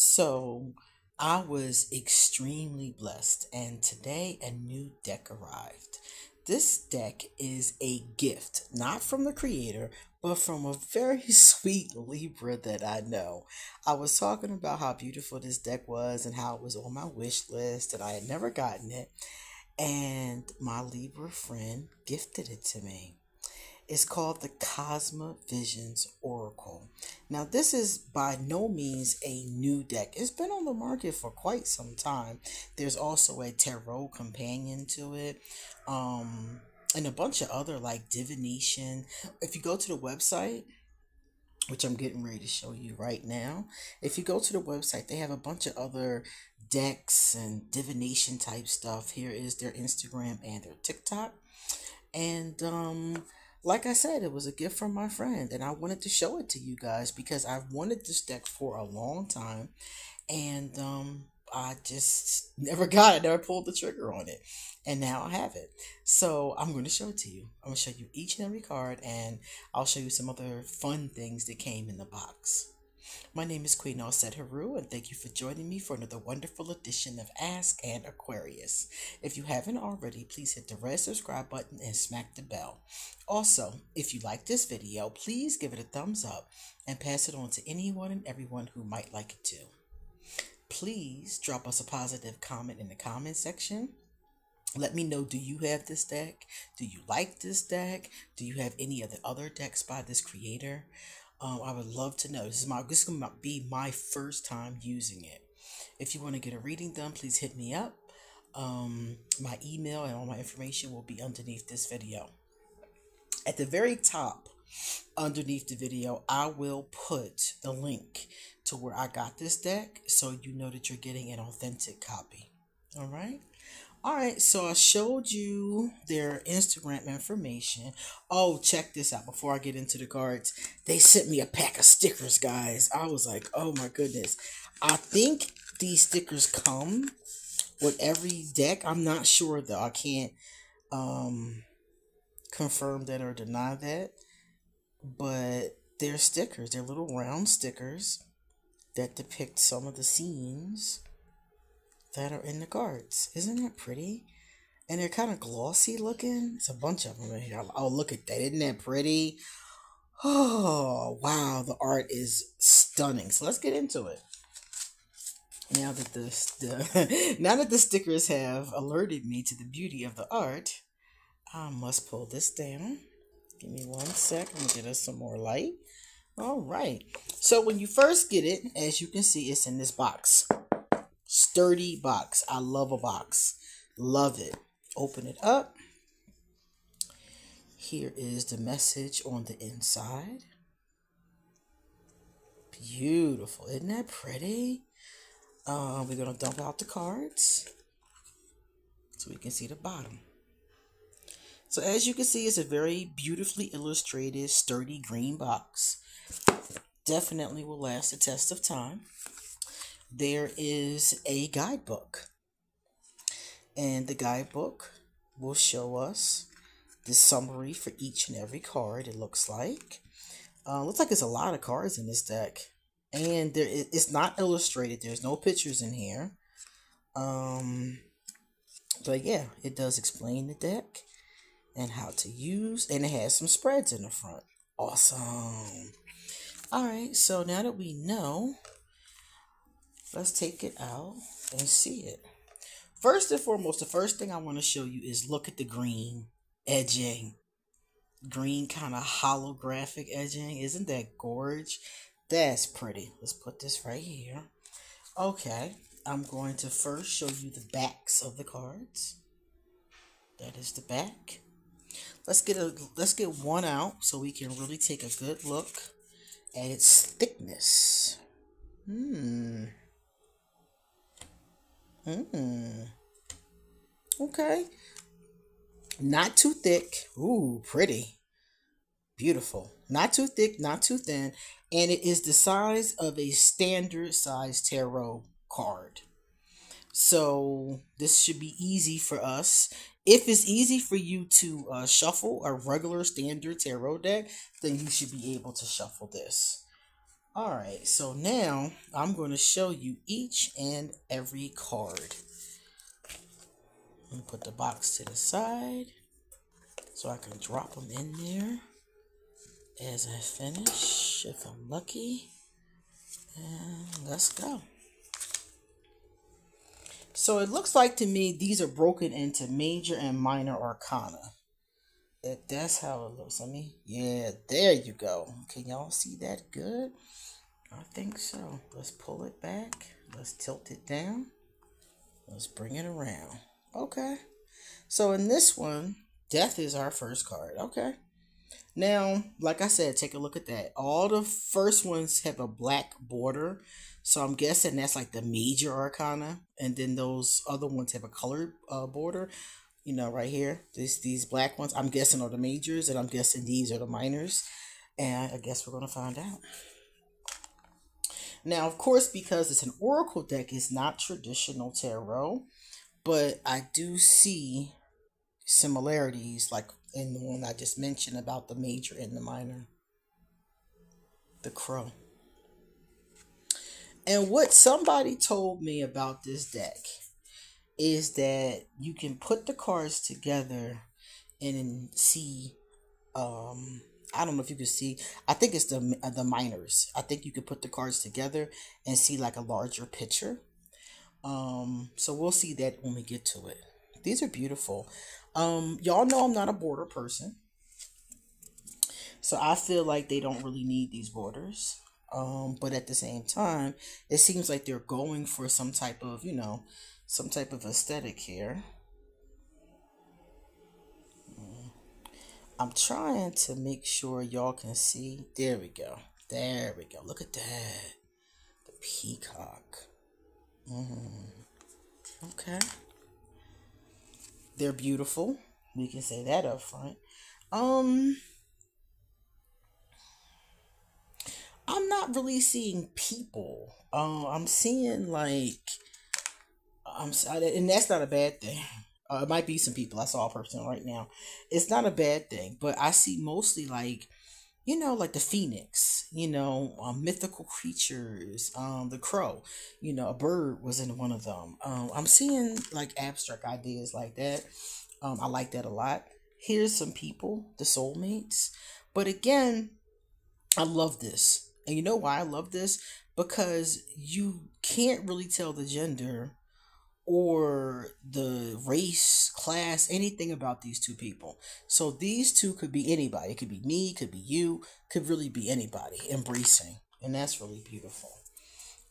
So I was extremely blessed, and today a new deck arrived. This deck is a gift, not from the creator, but from a very sweet Libra that I know. I was talking about how beautiful this deck was and how it was on my wish list, and I had never gotten it. And my Libra friend gifted it to me. It's called the Cosma Visions Oracle. Now, this is by no means a new deck. It's been on the market for quite some time. There's also a tarot companion to it, and a bunch of other like divination. If you go to the website, which I'm getting ready to show you right now, if you go to the website, they have a bunch of other decks and divination type stuff. Here is their Instagram and their TikTok. And like I said, it was a gift from my friend, and I wanted to show it to you guys because I've wanted this deck for a long time, and I just never got it, never pulled the trigger on it, and now I have it. So I'm going to show it to you. I'm going to show you each and every card, and I'll show you some other fun things that came in the box. My name is QueenAusetHeru, and thank you for joining me for another wonderful edition of Ask and Aquarius. If you haven't already, please hit the red subscribe button and smack the bell. Also, if you like this video, please give it a thumbs up and pass it on to anyone and everyone who might like it too. Please drop us a positive comment in the comment section. Let me know, do you have this deck? Do you like this deck? Do you have any of the other decks by this creator? I would love to know. This is going to be my first time using it. If you want to get a reading done, please hit me up. My email and all my information will be underneath this video. At the very top, underneath the video, I will put the link to where I got this deck so you know that you're getting an authentic copy. All right? Alright, so I showed you their Instagram information. Oh, check this out before I get into the cards. They sent me a pack of stickers, guys. I was like, oh my goodness. I think these stickers come with every deck. I'm not sure though. I can't confirm that or deny that. But they're stickers. They're little round stickers that depict some of the scenes that are in the cards. Isn't that pretty? And they're kind of glossy looking. It's a bunch of them in here. Oh, look at that. Isn't that pretty? Oh, wow. The art is stunning. So let's get into it. Now that now that the stickers have alerted me to the beauty of the art, I must pull this down. Give me 1 sec. I'm going to get us some more light. All right. So when you first get it, as you can see, it's in this box. Sturdy box. I love a box. Love it. Open it up. Here is the message on the inside. Beautiful. Isn't that pretty? We're going to dump out the cards so we can see the bottom. So as you can see, it's a very beautifully illustrated, sturdy green box. Definitely will last the test of time. There is a guidebook, and the guidebook will show us the summary for each and every card. It looks like there's a lot of cards in this deck, and it's not illustrated. There's no pictures in here, but yeah, it does explain the deck and how to use, and it has some spreads in the front. Awesome. All right, so now that we know, let's take it out and see it. First and foremost, the first thing I want to show you is look at the green edging. Green kind of holographic edging. Isn't that gorge? That's pretty. Let's put this right here. Okay, I'm going to first show you the backs of the cards. That is the back. Let's get one out so we can really take a good look at its thickness. Okay. Not too thick. Ooh, pretty. Beautiful. Not too thick, not too thin. And it is the size of a standard size tarot card. So this should be easy for us. If it's easy for you to shuffle a regular standard tarot deck, then you should be able to shuffle this. All right, so now I'm going to show you each and every card. I'm going to put the box to the side so I can drop them in there as I finish, if I'm lucky. And let's go. So it looks like to me these are broken into major and minor arcana. If that's how it looks. Yeah, there you go. Can y'all see that good? I think so. Let's pull it back. Let's tilt it down. Let's bring it around. Okay. So in this one, death is our first card. Okay. Now, like I said, take a look at that. All the first ones have a black border. So I'm guessing that's like the major arcana. And then those other ones have a colored border. You know, right here. These black ones, I'm guessing are the majors. And I'm guessing these are the minors. And I guess we're going to find out. Now, of course, because it's an oracle deck, it's not traditional tarot. But I do see similarities, like in the one I just mentioned about the major and the minor. The crow. And what somebody told me about this deck is that you can put the cards together and see, I don't know if you can see, I think it's the minors. I think you can put the cards together and see like a larger picture. So we'll see that when we get to it. These are beautiful. Y'all know I'm not a border person. So I feel like they don't really need these borders. But at the same time, it seems like they're going for some type of, some type of aesthetic here. I'm trying to make sure y'all can see. There we go. There we go. Look at that. The peacock. Okay. They're beautiful. We can say that up front. I'm not really seeing people. I'm seeing like, and that's not a bad thing. It might be some people. I saw a person right now. It's not a bad thing, but I see mostly like, like the phoenix, mythical creatures, the crow, a bird was in one of them. I'm seeing like abstract ideas like that. I like that a lot. Here's some people, the soulmates. But again, I love this. And you know why I love this? Because you can't really tell the gender or the race, class, anything about these two people. So these two could be anybody. It could be me, could be you, could really be anybody embracing. And that's really beautiful.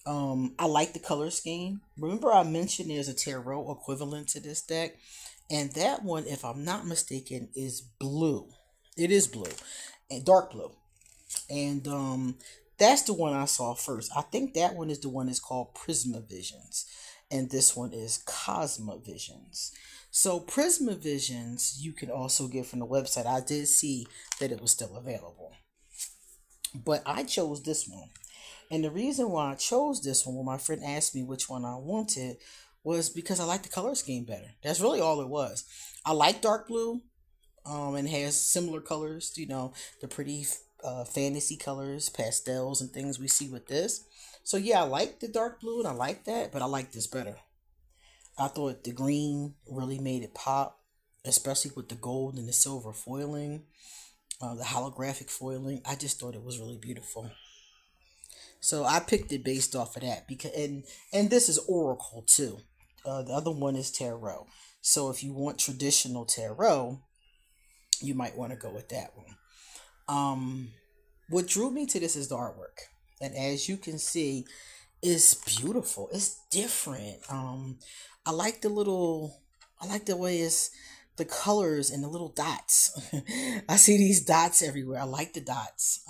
I like the color scheme. Remember I mentioned there's a tarot equivalent to this deck. And that one, if I'm not mistaken, is blue. It is blue. And dark blue. And that's the one I saw first. I think that one is the one that's called Prisma Visions. And this one is Cosma Visions. So Prisma Visions you can also get from the website. I did see that it was still available. But I chose this one. And the reason why I chose this one, when my friend asked me which one I wanted, was because I like the color scheme better. That's really all it was. I like dark blue. And has similar colors, the pretty fantasy colors, pastels and things we see with this. So yeah, I like the dark blue and I like that, but I like this better. I thought the green really made it pop, especially with the gold and the silver foiling, the holographic foiling. I just thought it was really beautiful. So I picked it based off of that because, and this is Oracle too. The other one is Tarot. So if you want traditional Tarot, you might want to go with that one. What drew me to this is the artwork. And as you can see, it's beautiful. It's different. I like the way it's the colors and the little dots. I see these dots everywhere. I like the dots.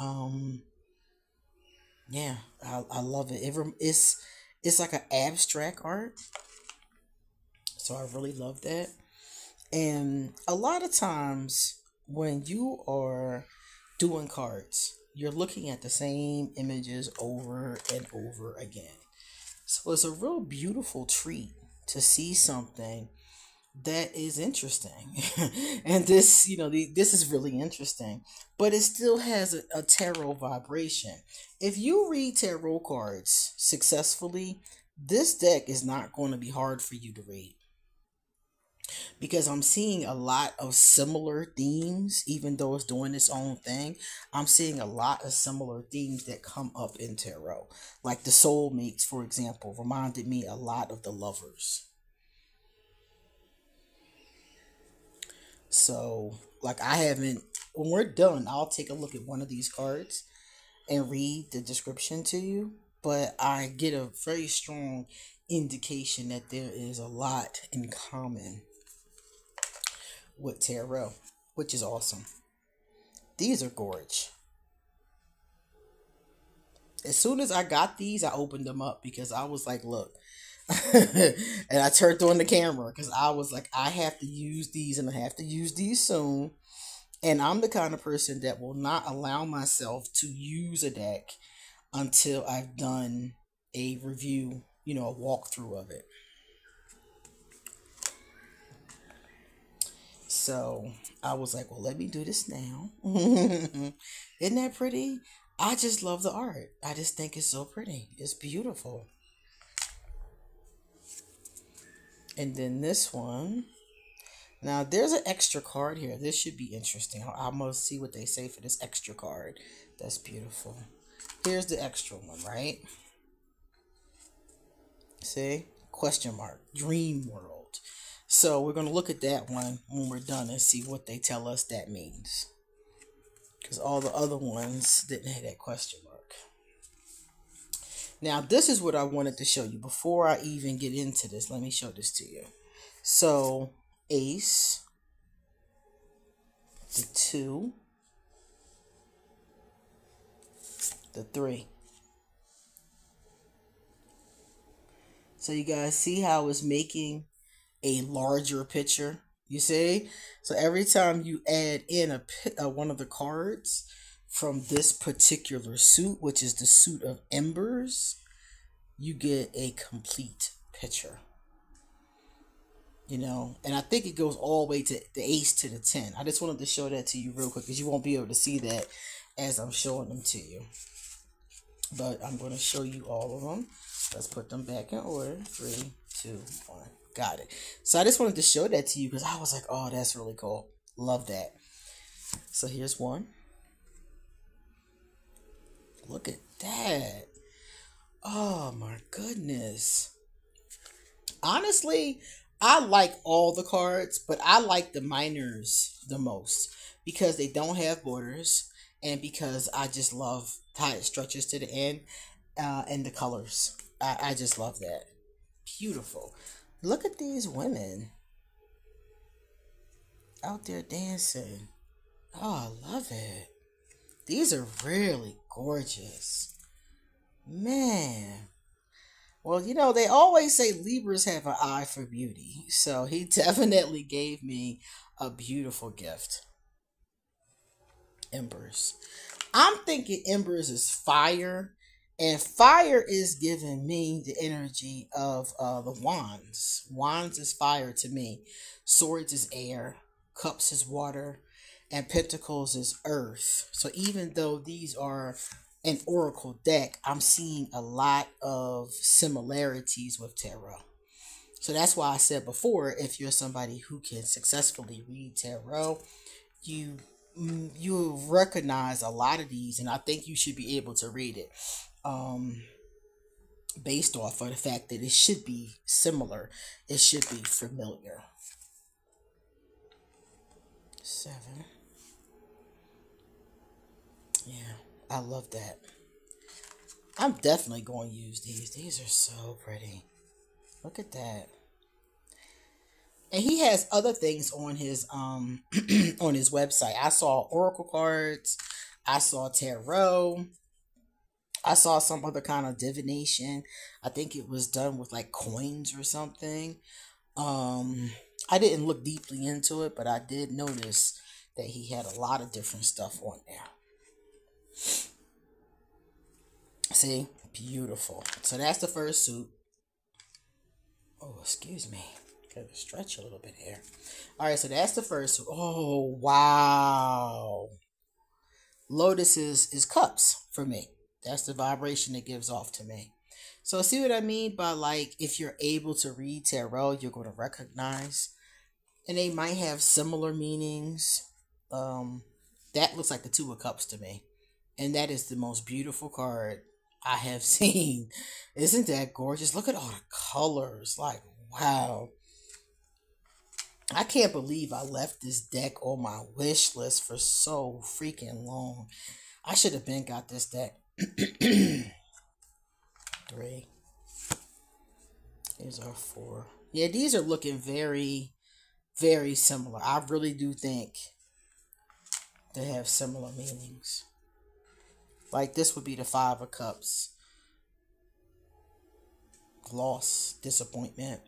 Yeah, I love it. It's like an abstract art. So I really love that. And a lot of times when you are doing cards, you're looking at the same images over and over again. So it's a real beautiful treat to see something that is interesting. And this, this is really interesting, but it still has a tarot vibration. If you read tarot cards successfully, this deck is not going to be hard for you to read, because I'm seeing a lot of similar themes. Even though it's doing its own thing, I'm seeing a lot of similar themes that come up in tarot. Like the soulmates, for example, reminded me a lot of the lovers. So, like, I haven't, when we're done, I'll take a look at one of these cards and read the description to you. But I get a very strong indication that there is a lot in common with tarot, which is awesome. These are gorge. As soon as I got these, I opened them up because I was like, look. And I turned on the camera because I was like, I have to use these and I have to use these soon. And I'm the kind of person that will not allow myself to use a deck until I've done a review, a walkthrough of it. So I was like, well, let me do this now. Isn't that pretty? I just love the art. I just think it's so pretty. It's beautiful. And then this one. Now, there's an extra card here. This should be interesting. I'm going to see what they say for this extra card. That's beautiful. Here's the extra one, right? See? Question mark. Dream world. So we're going to look at that one when we're done and see what they tell us that means. Because all the other ones didn't have that question mark. Now, this is what I wanted to show you. Before I even get into this, let me show this to you. So, Ace, the 2, the 3. So you guys see how it's making a larger picture? You see? So every time you add in one of the cards from this particular suit, which is the suit of embers, you get a complete picture. And I think it goes all the way to the ace to the 10. I just wanted to show that to you real quick because you won't be able to see that as I'm showing them to you. But I'm going to show you all of them. Let's put them back in order. 3, 2, 1. Got it. So I just wanted to show that to you because I was like, oh, that's really cool. Love that. So here's one. Look at that. Oh my goodness. Honestly, I like all the cards, but I like the minors the most because they don't have borders and because I just love how it stretches to the end and the colors. I just love that. Beautiful. Look at these women out there dancing. Oh, I love it. These are really gorgeous. Man. Well, they always say Libras have an eye for beauty. So he definitely gave me a beautiful gift. Embers. I'm thinking embers is fire. And fire is giving me the energy of the wands. Wands is fire to me. Swords is air. Cups is water. And pentacles is earth. So even though these are an oracle deck, I'm seeing a lot of similarities with tarot. So that's why I said before, if you're somebody who can successfully read tarot, you recognize a lot of these, and I think you should be able to read it based off of the fact that it should be similar. It should be familiar. 7. Yeah, I love that. I'm definitely going to use these. These are so pretty. Look at that. And he has other things on his on his website. I saw oracle cards. I saw tarot. I saw some other kind of divination. I think it was done with like coins or something. I didn't look deeply into it, but I did notice that he had a lot of different stuff on there. See? Beautiful. So that's the first suit. Oh, excuse me. Gotta stretch a little bit here. All right, so that's the first. Oh, wow. Lotus is cups for me. That's the vibration it gives off to me. So see what I mean by, like, if you're able to read tarot, you're going to recognize, and they might have similar meanings. That looks like the Two of Cups to me, and that is the most beautiful card I have seen. Isn't that gorgeous? Look at all the colors. Like, wow. I can't believe I left this deck on my wish list for so freaking long. I should have been got this deck. 3. These are 4. Yeah, these are looking very, very similar. I really do think they have similar meanings. Like, this would be the 5 of Cups. Loss, disappointment.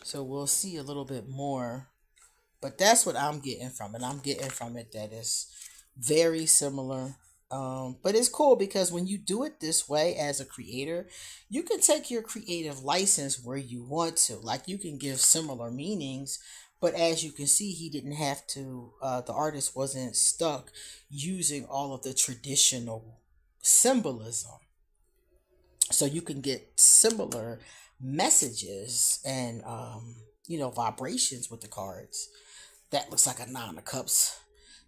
So we'll see a little bit more. But that's what I'm getting from it. I'm getting from it that it's very similar. But it's cool because when you do it this way as a creator, you can take your creative license where you want to. Like, you can give similar meanings, but as you can see, he didn't have to, the artist wasn't stuck using all of the traditional symbolism. So you can get similar messages and, vibrations with the cards. That looks like a 9 of Cups.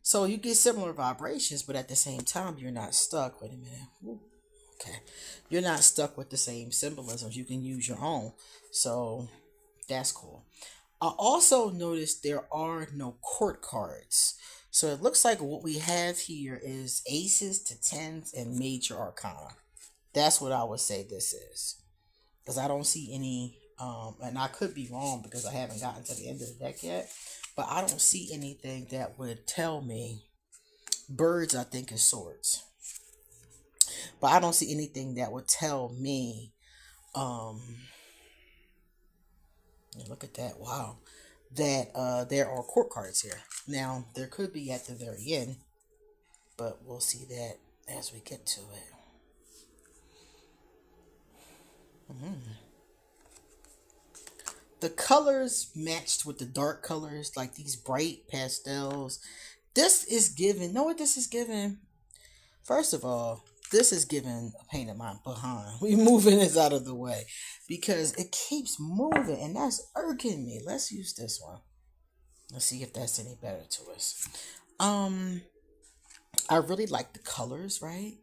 So you get similar vibrations, but at the same time, you're not stuck. Wait a minute. Ooh, okay. You're not stuck with the same symbolisms. You can use your own. So that's cool. I also noticed there are no court cards. So it looks like what we have here is aces to tens and major arcana. That's what I would say this is. Because I don't see any, and I could be wrong because I haven't gotten to the end of the deck yet. But I don't see anything that would tell me. Birds, I think, is swords. But I don't see anything that would tell me. Look at that. Wow. That there are court cards here. Now, there could be at the very end. But we'll see that as we get to it. The colors matched with the dark colors, like these bright pastels. This is giving, know what this is giving? First of all, this is giving a pain in my behind. We moving this out of the way because it keeps moving and that's irking me. Let's use this one. Let's see if that's any better to us. I really like the colors, right?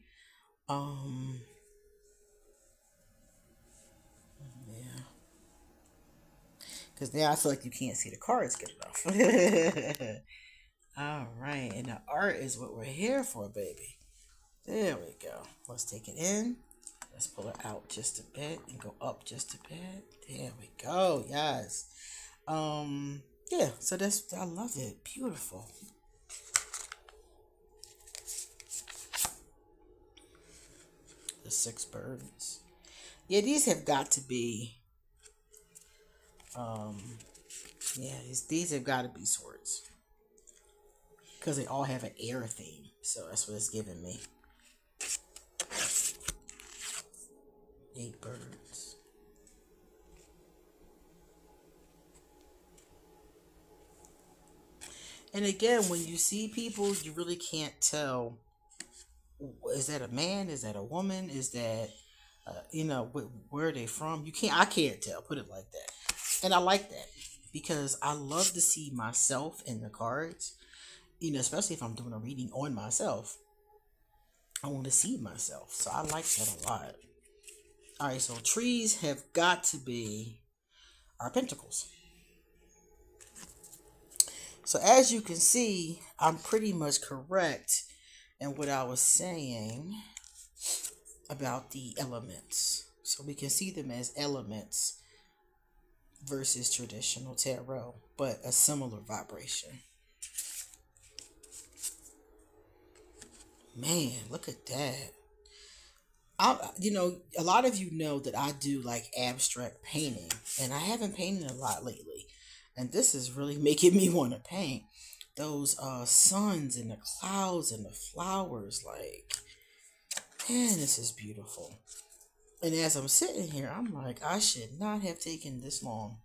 Because now I feel like you can't see the cards good enough. All right. And the art is what we're here for, baby. There we go. Let's take it in. Let's pull it out just a bit and go up just a bit. There we go. Yes. Yeah. So that's, I love it. Beautiful. The 6 birds. Yeah, these have got to be... yeah, these have got to be swords because they all have an air theme, so that's what it's giving me. 8 birds. And again, when you see people, you really can't tell, is that a man, is that a woman, is that where are they from? I can't tell, put it like that. And I like that because I love to see myself in the cards, especially if I'm doing a reading on myself. I want to see myself. So I like that a lot. All right, so trees have got to be our pentacles. So as you can see, I'm pretty much correct in what I was saying about the elements. So we can see them as elements versus traditional tarot, but a similar vibration. Man, look at that. A lot of you know that I do like abstract painting, and I haven't painted a lot lately. And this is really making me want to paint those suns and the clouds and the flowers. Like, And this is beautiful. And as I'm sitting here, I'm like, I should not have taken this long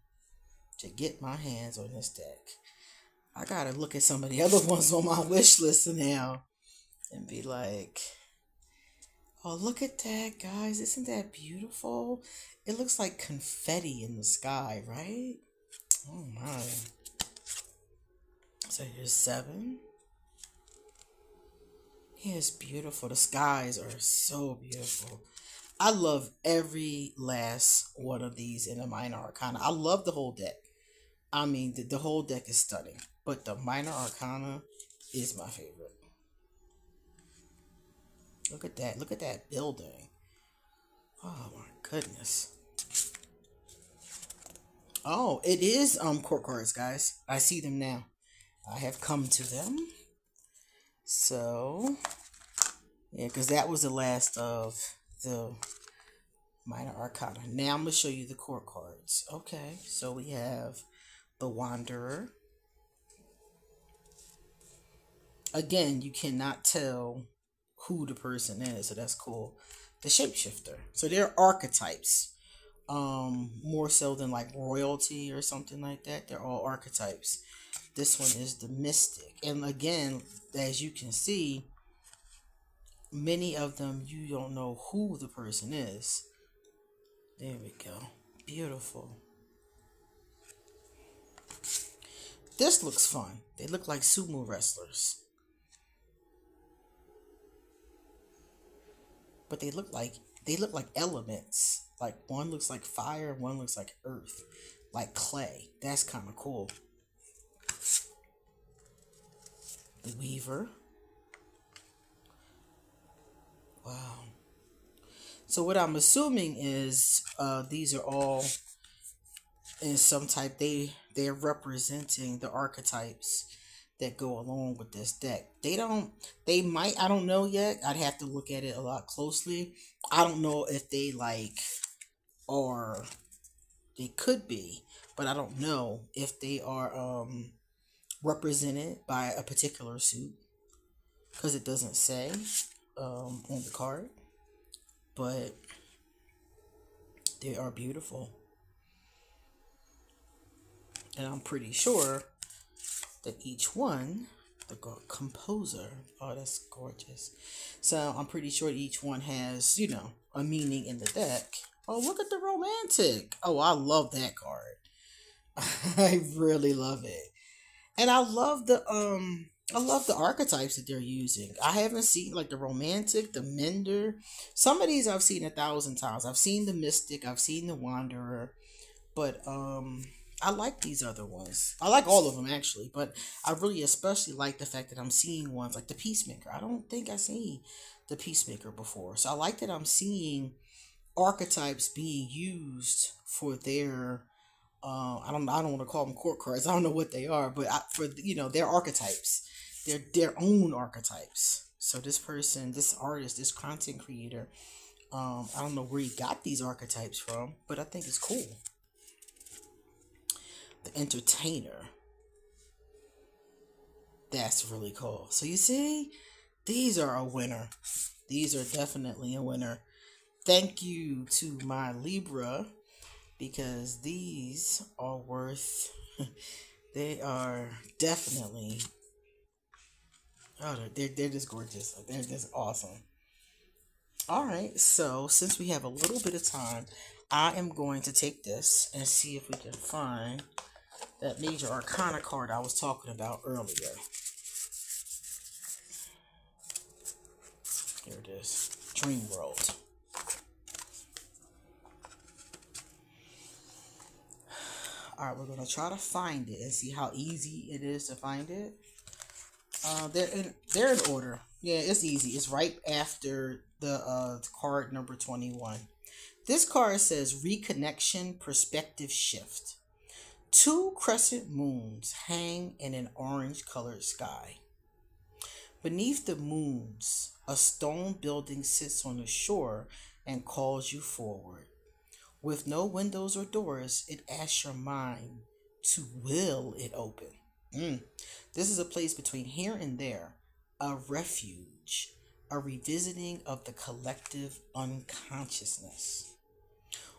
to get my hands on this deck. I gotta look at some of the other ones on my wish list now and be like, oh, look at that, guys. Isn't that beautiful? It looks like confetti in the sky, right? Oh, my. So here's 7. It's beautiful. The skies are so beautiful. I love every last one of these in the Minor Arcana. I love the whole deck. I mean, the whole deck is stunning. But the Minor Arcana is my favorite. Look at that. Look at that building. Oh, my goodness. Oh, it is court cards, guys. I see them now. I have come to them. So, yeah, because that was the last of the Minor Arcana. Now I'm going to show you the court cards. Okay, so we have the Wanderer. Again, you cannot tell who the person is, so that's cool. The Shapeshifter. So they're archetypes. More so than like royalty or something like that. They're all archetypes. This one is the Mystic. And again, as you can see, many of them you don't know who the person is. There we go. Beautiful. This looks fun. They look like sumo wrestlers. But they look like elements. Like one looks like fire, one looks like earth, like clay. That's kind of cool. The Weaver. Wow. So what I'm assuming is these are all in some type. They're representing the archetypes that go along with this deck. They might, I don't know yet. I'd have to look at it a lot closely. I don't know if they or they could be, but I don't know if they are represented by a particular suit, because it doesn't say on the card. But they are beautiful, and I'm pretty sure that each one, the composer, oh, that's gorgeous. So I'm pretty sure each one has, a meaning in the deck. Oh, look at the Romantic. Oh, I love that card. I really love it. And I love the archetypes that they're using. I haven't seen like the Romantic, the Mender. Some of these I've seen 1,000 times. I've seen the Mystic, I've seen the Wanderer, but I like these other ones. I like all of them actually, but I really especially like the fact that I'm seeing ones like the Peacemaker. I don't think I've seen the Peacemaker before. So I like that I'm seeing archetypes being used for their I don't want to call them court cards. I don't know what they are, but for their archetypes. They're their own archetypes. So this person, this artist, this content creator, I don't know where he got these archetypes from, but I think it's cool. The Entertainer. That's really cool. So you see, these are a winner. These are definitely a winner. Thank you to my Libra, because these are worth, they are definitely, oh, they're just gorgeous. They're just awesome. All right, so since we have a little bit of time, I am going to take this and see if we can find that Major Arcana card I was talking about earlier. Here it is, Dream World. Alright, we're going to try to find it and see how easy it is to find it. They're in order. Yeah, it's easy. It's right after the card number 21. This card says Reconnection Perspective Shift. 2 crescent moons hang in an orange-colored sky. Beneath the moons, a stone building sits on the shore and calls you forward. With no windows or doors, it asks your mind to will it open. This is a place between here and there, a refuge, a revisiting of the collective unconsciousness.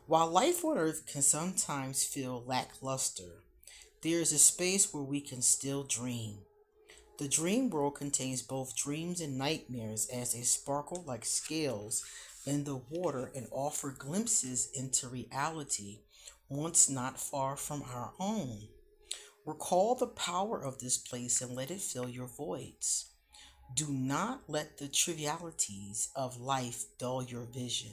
While life on Earth can sometimes feel lackluster, there is a space where we can still dream. The dream world contains both dreams and nightmares as they sparkle like scales in the water and offer glimpses into reality once not far from our own. Recall the power of this place and let it fill your voids. Do not let the trivialities of life dull your vision.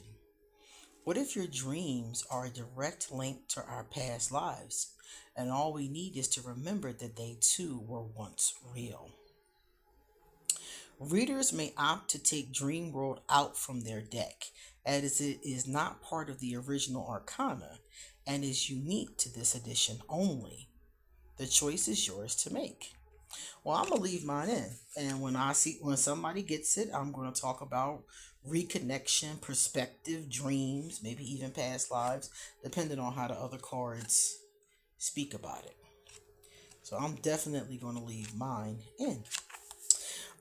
What if your dreams are a direct link to our past lives, and all we need is to remember that they too were once real? Readers may opt to take Dream World out from their deck, as it is not part of the original Arcana and is unique to this edition only. The choice is yours to make. Well, I'm gonna leave mine in, and when somebody gets it, I'm gonna talk about reconnection, perspective, dreams, maybe even past lives, depending on how the other cards speak about it. So I'm definitely gonna leave mine in.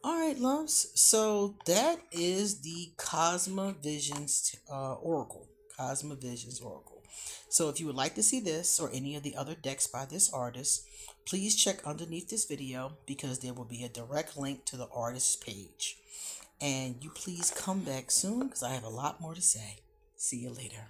All right, loves. So that is the Cosma Visions Oracle. Cosma Visions Oracle. So if you would like to see this or any of the other decks by this artist, please check underneath this video because there will be a direct link to the artist's page. And you please come back soon because I have a lot more to say. See you later.